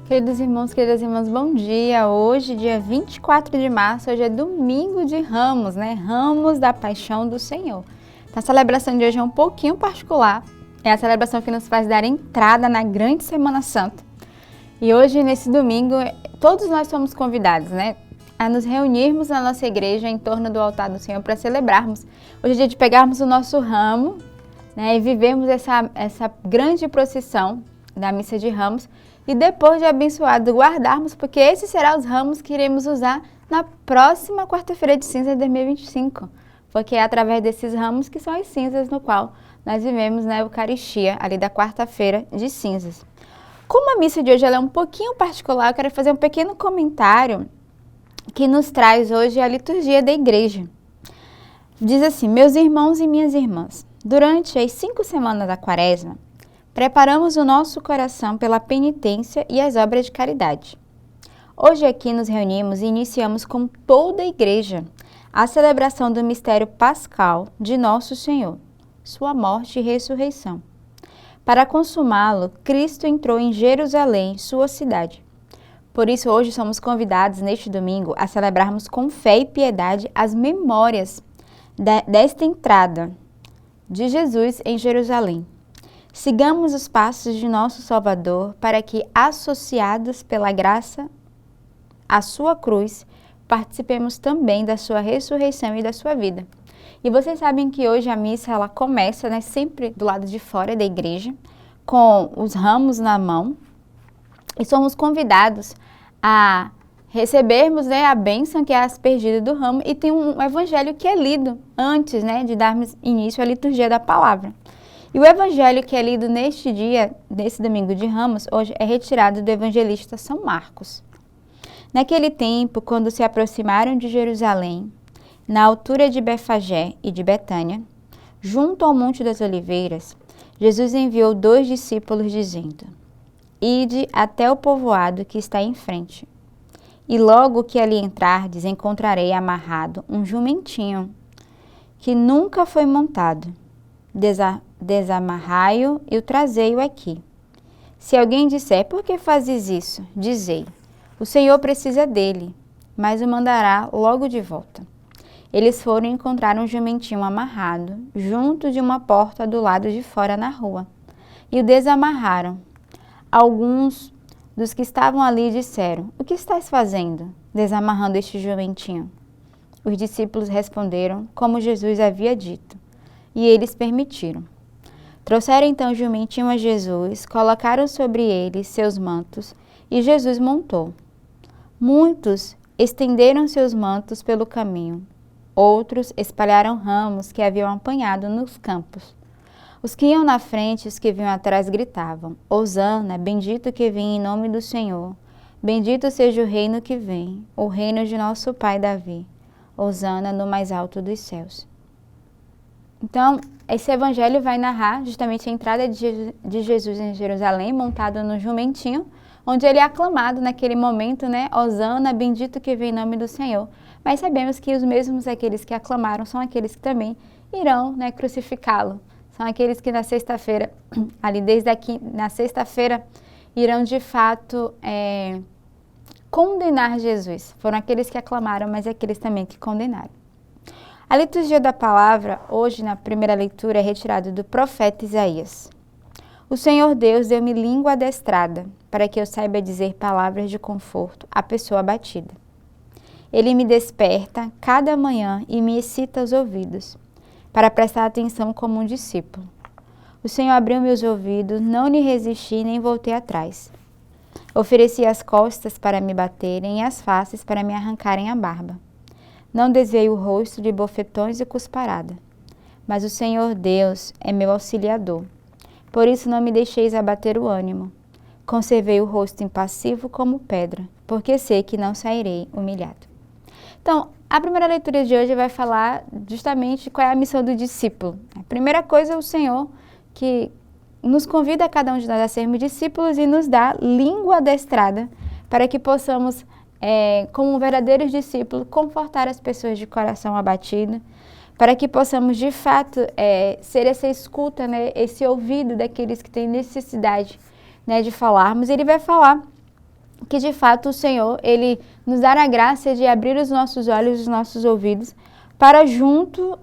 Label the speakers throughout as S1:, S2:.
S1: Queridos irmãos, queridas irmãs, bom dia! Hoje, dia 24 de março, hoje é domingo de Ramos, né? Ramos da Paixão do Senhor. A celebração de hoje é um pouquinho particular, é a celebração que nos faz dar entrada na grande Semana Santa. E hoje, nesse domingo, todos nós somos convidados, né? A nos reunirmos na nossa igreja em torno do altar do Senhor para celebrarmos. Hoje é dia de pegarmos o nosso ramo, né? E vivermos essa grande procissão da Missa de Ramos. E depois de abençoado, guardarmos, porque esses serão os ramos que iremos usar na próxima quarta-feira de cinzas de 2025. Porque é através desses ramos que são as cinzas no qual nós vivemos na Eucaristia, ali da quarta-feira de cinzas. Como a missa de hoje ela é um pouquinho particular, eu quero fazer um pequeno comentário que nos traz hoje a liturgia da igreja. Diz assim: meus irmãos e minhas irmãs, durante as 5 semanas da quaresma, preparamos o nosso coração pela penitência e as obras de caridade. Hoje aqui nos reunimos e iniciamos com toda a igreja a celebração do mistério pascal de Nosso Senhor, sua morte e ressurreição. Para consumá-lo, Cristo entrou em Jerusalém, sua cidade. Por isso hoje somos convidados neste domingo a celebrarmos com fé e piedade as memórias desta entrada de Jesus em Jerusalém. Sigamos os passos de nosso Salvador para que, associados pela graça à sua cruz, participemos também da sua ressurreição e da sua vida. E vocês sabem que hoje a missa ela começa, né, sempre do lado de fora da igreja, com os ramos na mão, e somos convidados a recebermos, né, a bênção que é a aspergida do ramo, e tem um evangelho que é lido antes, né, de darmos início à liturgia da palavra. E o evangelho que é lido neste dia, nesse domingo de Ramos, hoje é retirado do evangelista São Marcos. Naquele tempo, quando se aproximaram de Jerusalém, na altura de Befagé e de Betânia, junto ao Monte das Oliveiras, Jesus enviou 2 discípulos dizendo: ide até o povoado que está em frente, e logo que ali entrardes, encontrarei amarrado um jumentinho que nunca foi montado. Desamarrai-o e o trazei-o aqui. Se alguém disser, por que fazes isso? Dizei, o Senhor precisa dele, mas o mandará logo de volta. Eles foram e encontraram um jumentinho amarrado, junto de uma porta do lado de fora na rua, e o desamarraram. Alguns dos que estavam ali disseram, o que estás fazendo, desamarrando este jumentinho? Os discípulos responderam, como Jesus havia dito. E eles permitiram. Trouxeram então o jumentinho a Jesus, colocaram sobre ele seus mantos, e Jesus montou. Muitos estenderam seus mantos pelo caminho, outros espalharam ramos que haviam apanhado nos campos. Os que iam na frente e os que vinham atrás gritavam, Hosana, bendito que vem em nome do Senhor, bendito seja o reino que vem, o reino de nosso pai Davi, Hosana no mais alto dos céus. Então, esse evangelho vai narrar justamente a entrada de Jesus em Jerusalém, montado no jumentinho, onde ele é aclamado naquele momento, né? Hosana, bendito que vem em nome do Senhor. Mas sabemos que os mesmos aqueles que aclamaram são aqueles que também irão, né, crucificá-lo. São aqueles que na sexta-feira, ali desde aqui, na sexta-feira, irão de fato condenar Jesus. Foram aqueles que aclamaram, mas aqueles também que condenaram. A liturgia da palavra, hoje na primeira leitura, é retirada do profeta Isaías. O Senhor Deus deu-me língua adestrada, para que eu saiba dizer palavras de conforto à pessoa abatida. Ele me desperta cada manhã e me excita os ouvidos, para prestar atenção como um discípulo. O Senhor abriu meus ouvidos, não lhe resisti nem voltei atrás. Ofereci as costas para me baterem e as faces para me arrancarem a barba. Não desviei o rosto de bofetões e cusparada. Mas o Senhor Deus é meu auxiliador. Por isso não me deixeis abater o ânimo. Conservei o rosto impassivo como pedra, porque sei que não sairei humilhado. Então, a primeira leitura de hoje vai falar justamente qual é a missão do discípulo. A primeira coisa é o Senhor que nos convida a cada um de nós a sermos discípulos e nos dá língua adestrada para que possamos como verdadeiros discípulos, confortar as pessoas de coração abatido, para que possamos, de fato, ser essa escuta, né, esse ouvido daqueles que têm necessidade, né, de falarmos. Ele vai falar que de fato o Senhor, Ele nos dará a graça de abrir os nossos olhos, os nossos ouvidos, para junto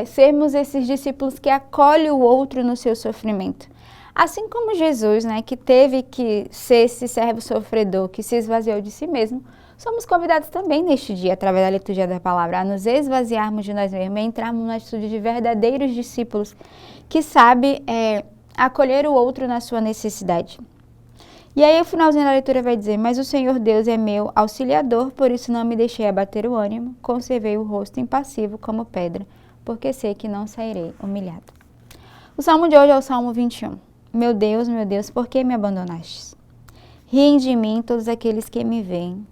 S1: sermos esses discípulos que acolhem o outro no seu sofrimento. Assim como Jesus, né, que teve que ser esse servo sofredor, que se esvaziou de si mesmo, somos convidados também neste dia, através da liturgia da palavra, a nos esvaziarmos de nós mesmos e entrarmos na atitude de verdadeiros discípulos que sabem acolher o outro na sua necessidade. E aí o finalzinho da leitura vai dizer: mas o Senhor Deus é meu auxiliador, por isso não me deixei abater o ânimo, conservei o rosto impassivo como pedra, porque sei que não sairei humilhado. O salmo de hoje é o Salmo 21. Meu Deus, por que me abandonastes? Riem de mim todos aqueles que me veem,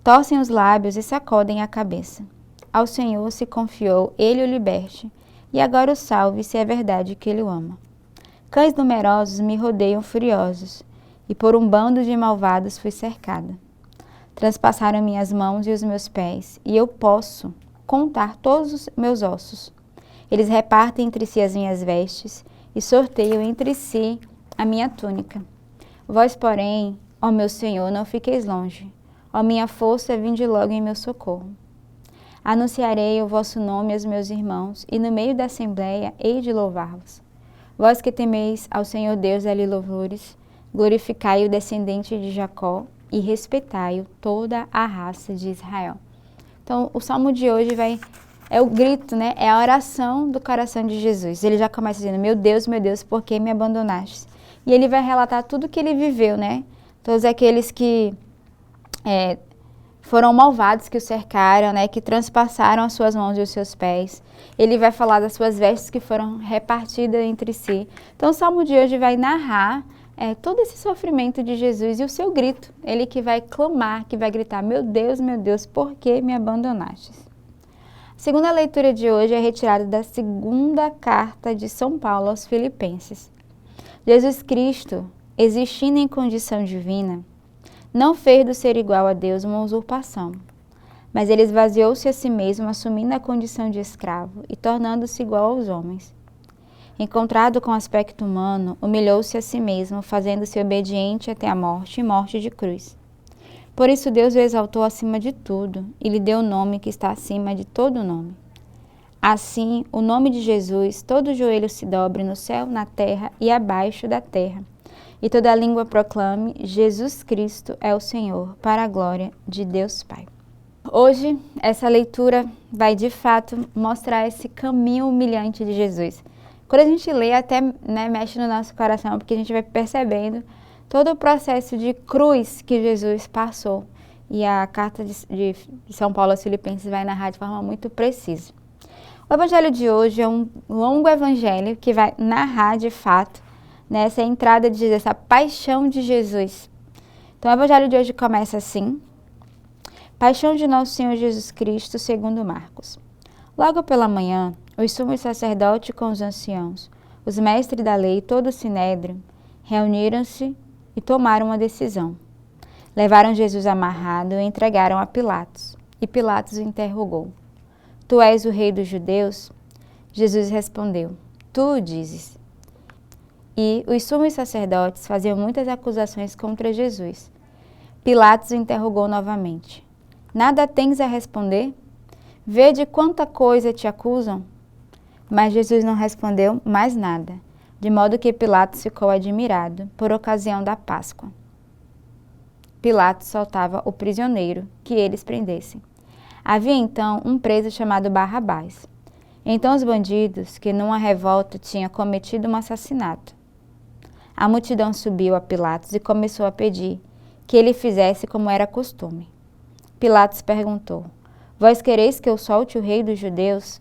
S1: torcem os lábios e sacodem a cabeça. Ao Senhor se confiou, Ele o liberte, e agora o salve, se é verdade que Ele o ama. Cães numerosos me rodeiam furiosos, e por um bando de malvados fui cercada. Transpassaram minhas mãos e os meus pés, e eu posso contar todos os meus ossos. Eles repartem entre si as minhas vestes, e sorteiam entre si a minha túnica. Vós, porém, ó meu Senhor, não fiqueis longe. Ó minha força, vinde logo em meu socorro. Anunciarei o vosso nome aos meus irmãos, e no meio da assembleia hei de louvar-vos. Vós que temeis ao Senhor Deus, dai-lhe louvores, glorificai o descendente de Jacó, e respeitai-o toda a raça de Israel. Então, o salmo de hoje é o grito, né? É a oração do coração de Jesus. Ele já começa dizendo: meu Deus, por que me abandonaste? E ele vai relatar tudo que ele viveu, né? Todos aqueles que foram malvados, que o cercaram, né? Que transpassaram as suas mãos e os seus pés. Ele vai falar das suas vestes que foram repartidas entre si. Então, o salmo de hoje vai narrar todo esse sofrimento de Jesus e o seu grito. Ele que vai clamar, que vai gritar: meu Deus, por que me abandonastes? A segunda leitura de hoje é retirada da segunda carta de São Paulo aos Filipenses. Jesus Cristo, existindo em condição divina, não fez do ser igual a Deus uma usurpação, mas ele esvaziou-se a si mesmo, assumindo a condição de escravo e tornando-se igual aos homens. Encontrado com aspecto humano, humilhou-se a si mesmo, fazendo-se obediente até a morte e morte de cruz. Por isso Deus o exaltou acima de tudo e lhe deu o nome que está acima de todo nome. Assim, o nome de Jesus, todo joelho se dobre no céu, na terra e abaixo da terra, e toda língua proclame: Jesus Cristo é o Senhor, para a glória de Deus Pai. Hoje, essa leitura vai de fato mostrar esse caminho humilhante de Jesus. Quando a gente lê, até mexe no nosso coração, porque a gente vai percebendo todo o processo de cruz que Jesus passou. E a carta de São Paulo aos Filipenses vai narrar de forma muito precisa. O evangelho de hoje é um longo evangelho que vai narrar de fato essa entrada de Jesus, essa paixão de Jesus. Então o evangelho de hoje começa assim: Paixão de nosso Senhor Jesus Cristo, segundo Marcos. Logo pela manhã, os sumos sacerdotes com os anciãos, os mestres da lei e todo o sinédrio, reuniram-se e tomaram uma decisão. Levaram Jesus amarrado e entregaram a Pilatos. E Pilatos o interrogou: Tu és o rei dos judeus? Jesus respondeu: Tu o dizes. E os sumos sacerdotes faziam muitas acusações contra Jesus. Pilatos o interrogou novamente: Nada tens a responder? Vede quanta coisa te acusam. Mas Jesus não respondeu mais nada, de modo que Pilatos ficou admirado por ocasião da Páscoa. Pilatos soltava o prisioneiro que eles prendessem. Havia então um preso chamado Barrabás. Então os bandidos, que numa revolta tinham cometido um assassinato. A multidão subiu a Pilatos e começou a pedir que ele fizesse como era costume. Pilatos perguntou: Vós quereis que eu solte o rei dos judeus?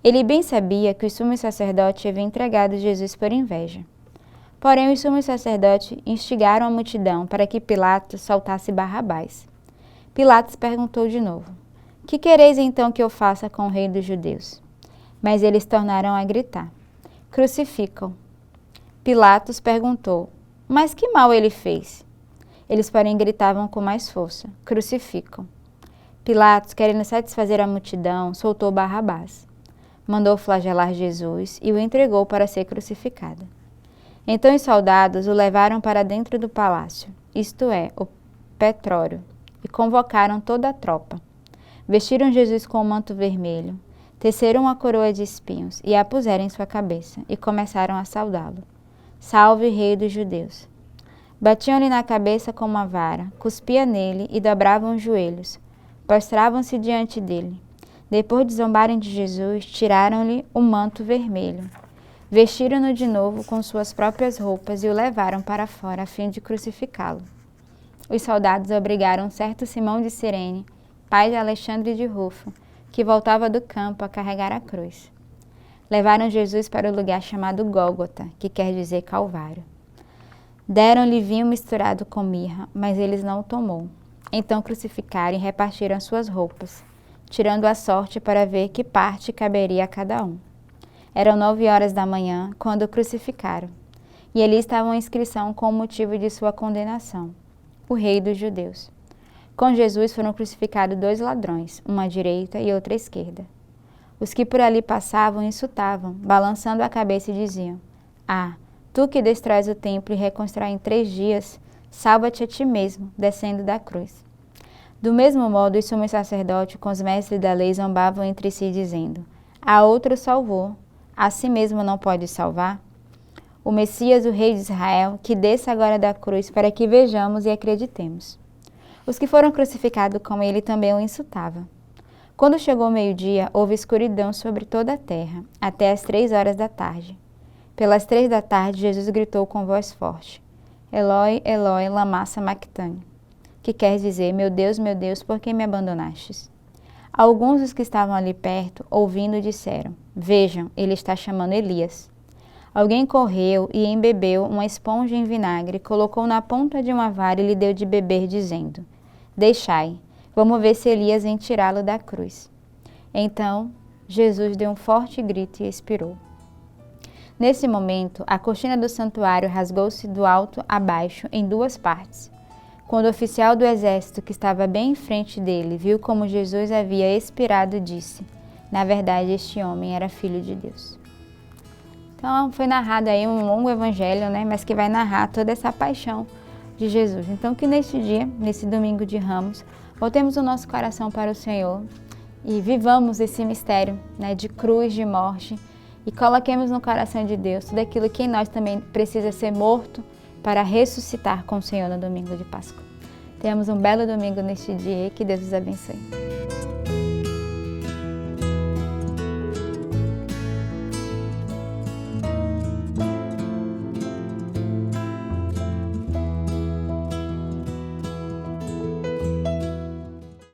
S1: Ele bem sabia que os sumos sacerdotes haviam entregado Jesus por inveja. Porém, os sumos sacerdotes instigaram a multidão para que Pilatos soltasse Barrabás. Pilatos perguntou de novo: Que quereis então que eu faça com o rei dos judeus? Mas eles tornaram a gritar: Crucificam. Pilatos perguntou: Mas que mal ele fez? Eles, porém, gritavam com mais força: Crucificam. Pilatos, querendo satisfazer a multidão, soltou Barrabás. Mandou flagelar Jesus e o entregou para ser crucificado. Então os soldados o levaram para dentro do palácio, isto é, petróleo e convocaram toda a tropa. Vestiram Jesus com um manto vermelho, teceram uma coroa de espinhos e a puseram em sua cabeça e começaram a saudá-lo. Salve, Rei dos Judeus! Batiam-lhe na cabeça com uma vara, cuspiam nele e dobravam os joelhos. Prostravam-se diante dele. Depois de zombarem de Jesus, tiraram-lhe o manto vermelho. Vestiram-no de novo com suas próprias roupas e o levaram para fora a fim de crucificá-lo. Os soldados obrigaram certo Simão de Cirene, pai de Alexandre de Rufo, que voltava do campo a carregar a cruz. Levaram Jesus para o lugar chamado Gólgota, que quer dizer Calvário. Deram-lhe vinho misturado com mirra, mas eles não o tomou. Então crucificaram e repartiram suas roupas, tirando a sorte para ver que parte caberia a cada um. Eram 9 horas da manhã, quando o crucificaram, e ali estava uma inscrição com o motivo de sua condenação: o Rei dos Judeus. Com Jesus foram crucificados 2 ladrões, uma à direita e outra à esquerda. Os que por ali passavam insultavam, balançando a cabeça e diziam: Ah, tu que destróis o templo e reconstrói em 3 dias, salva-te a ti mesmo, descendo da cruz. Do mesmo modo, os sumos sacerdotes com os mestres da lei zombavam entre si, dizendo: A outro salvou, a si mesmo não pode salvar? O Messias, o Rei de Israel, que desça agora da cruz para que vejamos e acreditemos. Os que foram crucificados com ele também o insultavam. Quando chegou o meio-dia, houve escuridão sobre toda a terra, até as 3 horas da tarde. Pelas 3 da tarde, Jesus gritou com voz forte: Eloi, Eloi, lama sabachthani, que quer dizer: meu Deus, por que me abandonastes? Alguns dos que estavam ali perto, ouvindo, disseram: Vejam, ele está chamando Elias. Alguém correu e embebeu uma esponja em vinagre, colocou na ponta de uma vara e lhe deu de beber, dizendo: Deixai, vamos ver se Elias vem tirá-lo da cruz. Então, Jesus deu um forte grito e expirou. Nesse momento, a cortina do santuário rasgou-se do alto a baixo em 2 partes. Quando o oficial do exército que estava bem em frente dele viu como Jesus havia expirado, disse: Na verdade, este homem era filho de Deus. Então, foi narrado aí um longo evangelho, mas que vai narrar toda essa paixão de Jesus. Então, que neste dia, nesse domingo de Ramos, voltemos o nosso coração para o Senhor e vivamos esse mistério, de cruz, de morte, e coloquemos no coração de Deus tudo aquilo que em nós também precisa ser morto para ressuscitar com o Senhor no domingo de Páscoa. Tenhamos um belo domingo neste dia e que Deus os abençoe.